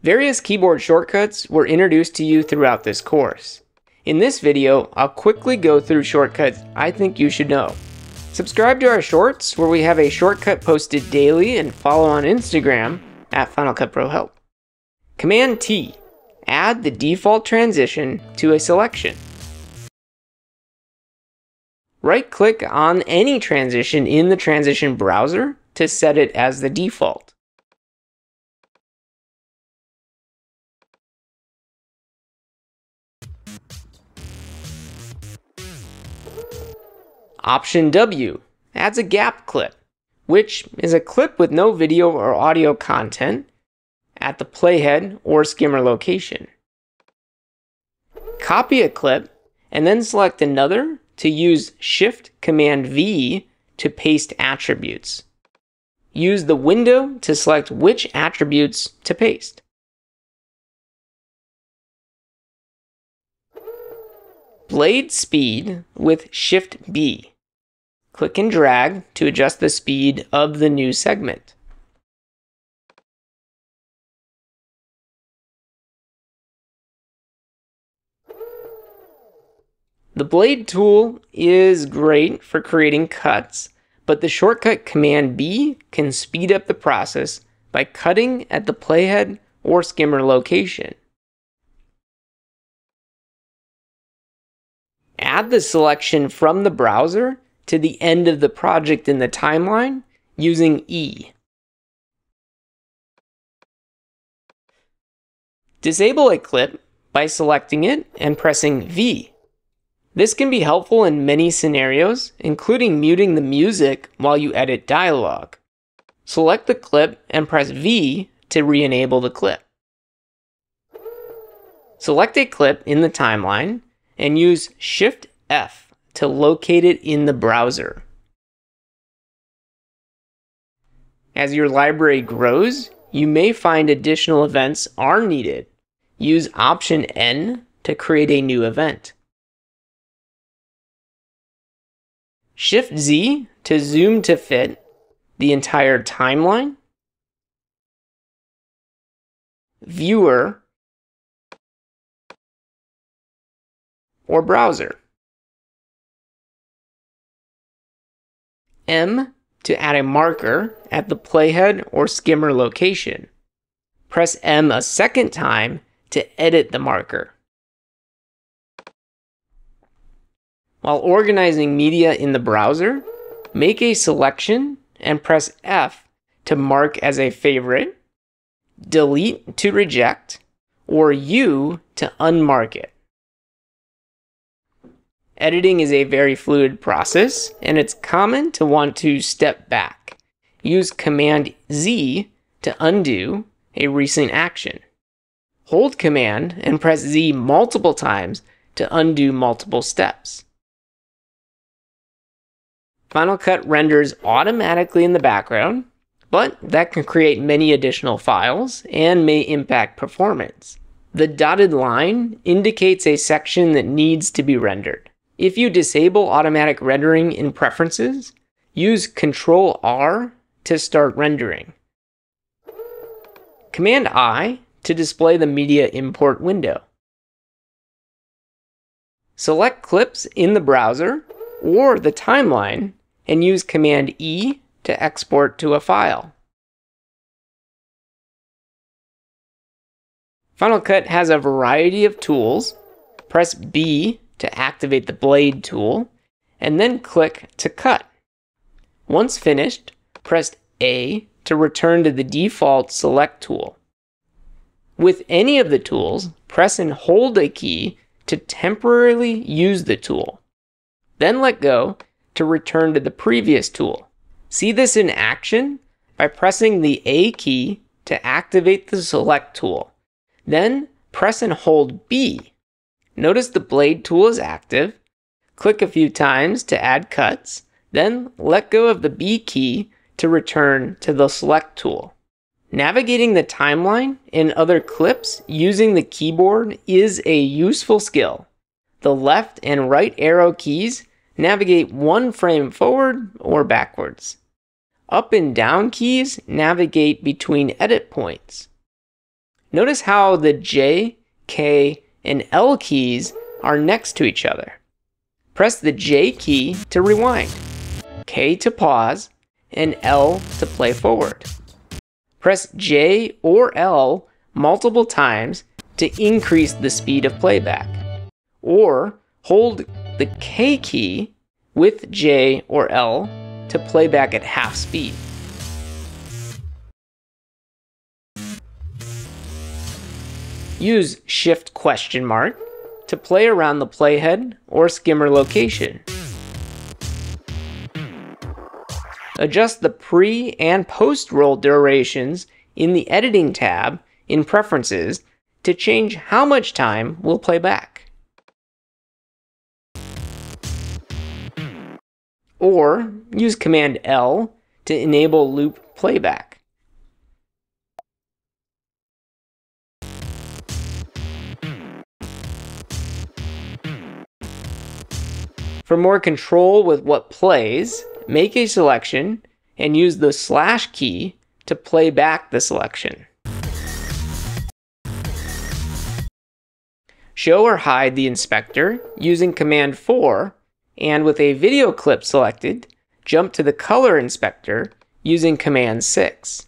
Various keyboard shortcuts were introduced to you throughout this course. In this video, I'll quickly go through shortcuts I think you should know. Subscribe to our shorts where we have a shortcut posted daily, and follow on Instagram at Final Cut Pro Help. Command T. Add the default transition to a selection. Right-click on any transition in the transition browser to set it as the default. Option W adds a gap clip, which is a clip with no video or audio content at the playhead or skimmer location. Copy a clip and then select another to use Shift-Command-V to paste attributes. Use the window to select which attributes to paste. Blade speed with Shift-B. Click and drag to adjust the speed of the new segment. The blade tool is great for creating cuts, but the shortcut Command B can speed up the process by cutting at the playhead or skimmer location. Add the selection from the browser to the end of the project in the timeline using E. Disable a clip by selecting it and pressing V. This can be helpful in many scenarios, including muting the music while you edit dialogue. Select the clip and press V to re-enable the clip. Select a clip in the timeline and use Shift-F to locate it in the browser. As your library grows, you may find additional events are needed. Use Option N to create a new event. Shift-Z to zoom to fit the entire timeline, viewer, or browser. M to add a marker at the playhead or skimmer location. Press M a second time to edit the marker. While organizing media in the browser, make a selection and press F to mark as a favorite, delete to reject, or U to unmark it. Editing is a very fluid process, and it's common to want to step back. Use Command Z to undo a recent action. Hold Command and press Z multiple times to undo multiple steps. Final Cut renders automatically in the background, but that can create many additional files and may impact performance. The dotted line indicates a section that needs to be rendered. If you disable automatic rendering in Preferences, use Ctrl-R to start rendering. Command-I to display the media import window. Select clips in the browser or the timeline and use Command E to export to a file. Final Cut has a variety of tools. Press B to activate the blade tool, and then click to cut. Once finished, press A to return to the default select tool. With any of the tools, press and hold a key to temporarily use the tool. Then let go to return to the previous tool. See this in action by pressing the A key to activate the select tool. Then press and hold B. Notice the blade tool is active. Click a few times to add cuts, then let go of the B key to return to the select tool. Navigating the timeline and other clips using the keyboard is a useful skill. The left and right arrow keys navigate one frame forward or backwards. Up and down keys navigate between edit points. Notice how the J, K, and L keys are next to each other. Press the J key to rewind, K to pause, and L to play forward. Press J or L multiple times to increase the speed of playback, or hold the K key with J or L to play back at half speed. Use Shift ? to play around the playhead or skimmer location. Adjust the pre- and post-roll durations in the Editing tab in Preferences to change how much time will play back. Or use Command L to enable loop playback. For more control with what plays, make a selection and use the / key to play back the selection. Show or hide the inspector using Command 4, and with a video clip selected, jump to the color inspector using Command 6.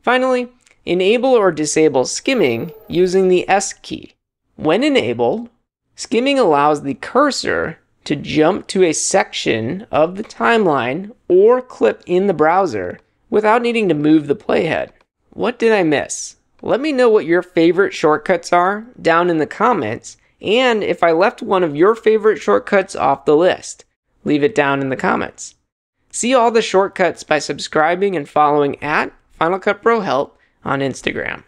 Finally, enable or disable skimming using the S key. When enabled, skimming allows the cursor to jump to a section of the timeline or clip in the browser without needing to move the playhead. What did I miss? Let me know what your favorite shortcuts are down in the comments, and if I left one of your favorite shortcuts off the list, leave it down in the comments. See all the shortcuts by subscribing and following at Final Cut Pro Help on Instagram.